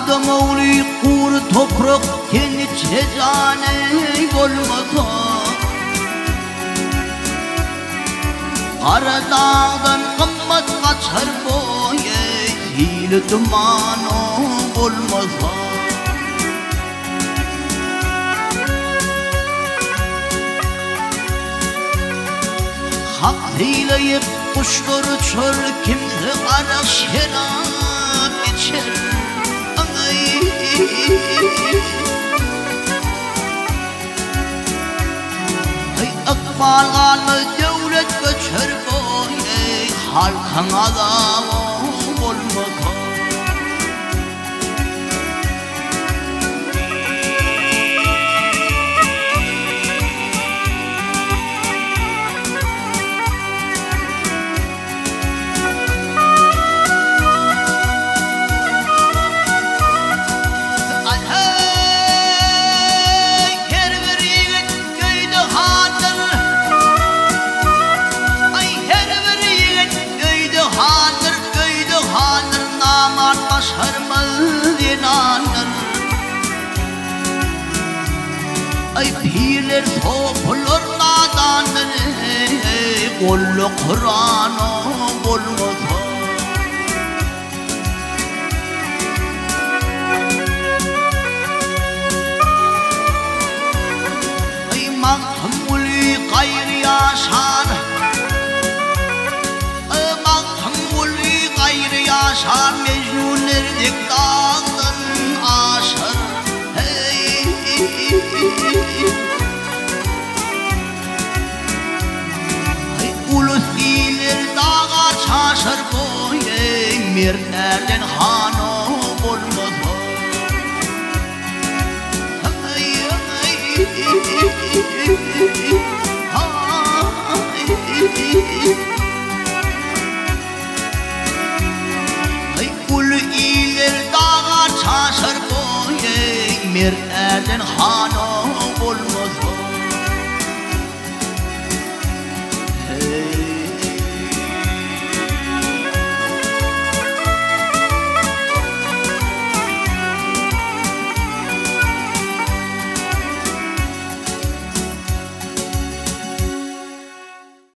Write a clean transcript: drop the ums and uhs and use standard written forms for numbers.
Adam oğlu kuru toprak kendi cezane olmasa Karadağ'dan kımmet kaçar boye hile duman olmasa Hak hileyip kuşları çöl kimse ara şerap içer Ay akbalganı devlet göçer boy halkın adamı olmasa Ay pirler toplar nadanır Kullu Kur'an'ı bulmasa Ay mağtumuli gayrı yaşar Ay mağtumuli gayrı yaşar Mecnunler diktatın aşar Ay ulusiler dağa çaşır boye Mirnerden hano olmasa Ay